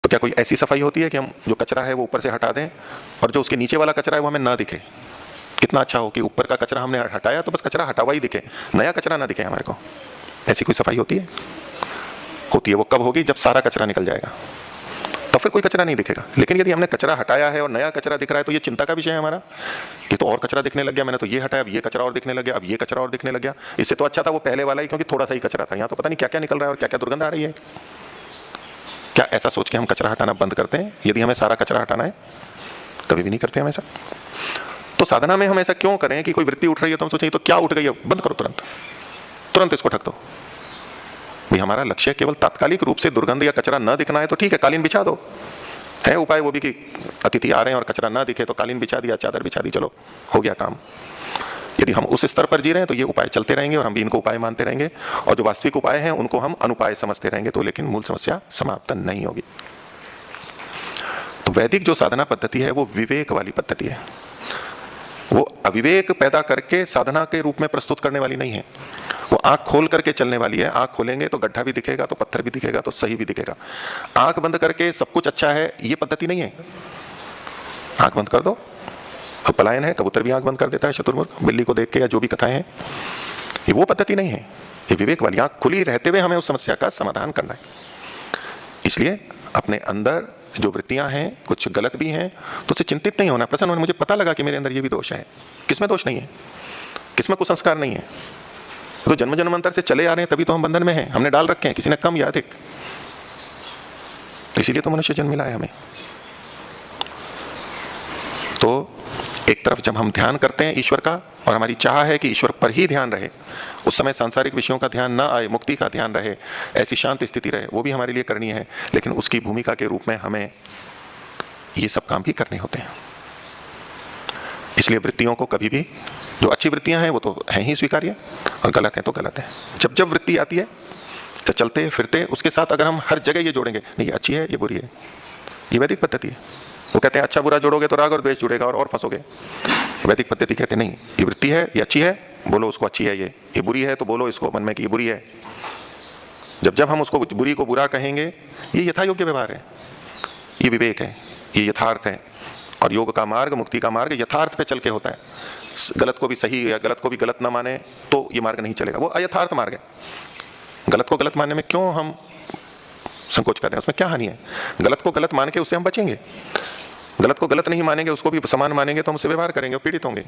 तो क्या कोई ऐसी सफाई होती है कि हम जो कचरा है वो ऊपर से हटा दें और जो उसके नीचे वाला कचरा है वो हमें ना दिखे? कितना अच्छा हो कि ऊपर का कचरा हमने हटाया तो बस कचरा हटा हुआ ही दिखे, नया कचरा ना दिखे हमारे को। ऐसी कोई सफाई होती है? होती है। वो कब होगी? जब सारा कचरा निकल जाएगा, तो फिर कोई कचरा नहीं दिखेगा। लेकिन यदि हमने कचरा हटाया है और नया कचरा दिख रहा है तो ये चिंता का विषय है हमारा। ये तो और कचरा दिखने लग गया, मैंने तो ये हटाया, अब ये कचरा और दिखने लग गया, अब ये कचरा और दिखने लग गया। इससे तो अच्छा था वो पहले वाला ही, क्योंकि थोड़ा सा ही कचरा था। यहाँ तो पता नहीं क्या क्या निकल रहा है और क्या क्या दुर्गंध आ रही है। क्या ऐसा सोच के हम कचरा हटाना बंद करते हैं यदि हमें सारा कचरा हटाना है? कभी भी नहीं करते हम ऐसा। तो साधना में हम ऐसा क्यों करें कि कोई वृत्ति उठ रही है तो हम सोचें तो क्या उठ गई है, बंद करो तुरंत, तुरंत इसको ढक दो। भाई हमारा लक्ष्य केवल तात्कालिक रूप से दुर्गंध या कचरा न दिखना है तो ठीक है, कालीन बिछा दो, है उपाय वो भी कि अतिथि आ रहे हैं और कचरा ना दिखे तो कालीन बिछा दिया, चादर बिछा दी, चलो हो गया काम। यदि हम उस स्तर पर जी रहे हैं तो ये उपाय चलते रहेंगे और हम भी इनको उपाय मानते रहेंगे, और जो वास्तविक उपाय हैं उनको हम अनुपाय समझते रहेंगे, तो लेकिन मूल समस्या समाप्त नहीं होगी। तो वैदिक जो साधना पद्धति है वो विवेक वाली पद्धति है। वो अविवेक पैदा करके साधना के रूप में प्रस्तुत करने वाली नहीं है। वो आंख खोल करके चलने वाली है। आंख खोलेंगे तो गड्ढा भी दिखेगा, तो पत्थर भी दिखेगा, तो सही भी दिखेगा। आंख बंद करके सब कुछ अच्छा है, ये पद्धति नहीं है। आंख बंद कर दो तो पलायन है, कबूतर भी आंख बंद कर देता है शतुर्मुर्ग बिल्ली को देख के, या जो भी कथाएं हैं, ये वो पद्धति नहीं है। ये विवेक वाली आंख खुली रहते हुए हमें उस समस्या का समाधान करना है। इसलिए अपने अंदर जो वृत्तियां हैं कुछ गलत भी हैं तो उससे चिंतित नहीं होना। प्रसन्न होना, मुझे पता लगा कि मेरे अंदर ये भी दोष है। किसमें दोष नहीं है? किसमें कुसंस्कार नहीं है? तो जन्म जन्मांतर से चले आ रहे हैं, तभी तो हम बंधन में हैं। हमने डाल रखे हैं, किसी ने कम या अधिक, इसीलिए तो मनुष्य जन्म मिला है हमें। तो एक तरफ जब हम ध्यान करते हैं ईश्वर का और हमारी चाह है कि ईश्वर पर ही ध्यान रहे, उस समय सांसारिक विषयों का ध्यान ना आए, मुक्ति का ध्यान रहे, ऐसी शांत स्थिति रहे, वो भी हमारे लिए करनी है। लेकिन उसकी भूमिका के रूप में हमें ये सब काम भी करने होते हैं। इसलिए वृत्तियों को कभी भी, जो अच्छी वृत्तियां हैं वो तो हैं ही स्वीकार्य, और गलत है तो गलत है। जब जब वृत्ति आती है तो चलते फिरते उसके साथ अगर हम हर जगह ये जोड़ेंगे, नहीं ये अच्छी है ये बुरी है, ये वैदिक पद्धति है। वो कहते हैं अच्छा बुरा जोड़ोगे तो राग और द्वेष जुड़ेगा और फंसोगे। वैदिक पद्धति कहते हैं नहीं, ये वृत्ति है, ये अच्छी है, बोलो उसको अच्छी है, ये बुरी है तो बोलो इसको मन में कि ये बुरी है। जब जब हम उसको बुरी को बुरा कहेंगे, ये यथा योग्य व्यवहार है, ये विवेक है, ये यथार्थ है। और योग का मार्ग, मुक्ति का मार्ग यथार्थ पे चल के होता है। गलत को भी सही या गलत को भी गलत ना माने तो ये मार्ग नहीं चलेगा, वो अयथार्थ मार्ग है। गलत को गलत मानने में क्यों हम संकोच कर रहे हैं? उसमें क्या हानि है? गलत को गलत मान के उससे हम बचेंगे। गलत को गलत नहीं मानेंगे, उसको भी समान मानेंगे तो हम उससे व्यवहार करेंगे और पीड़ित होंगे।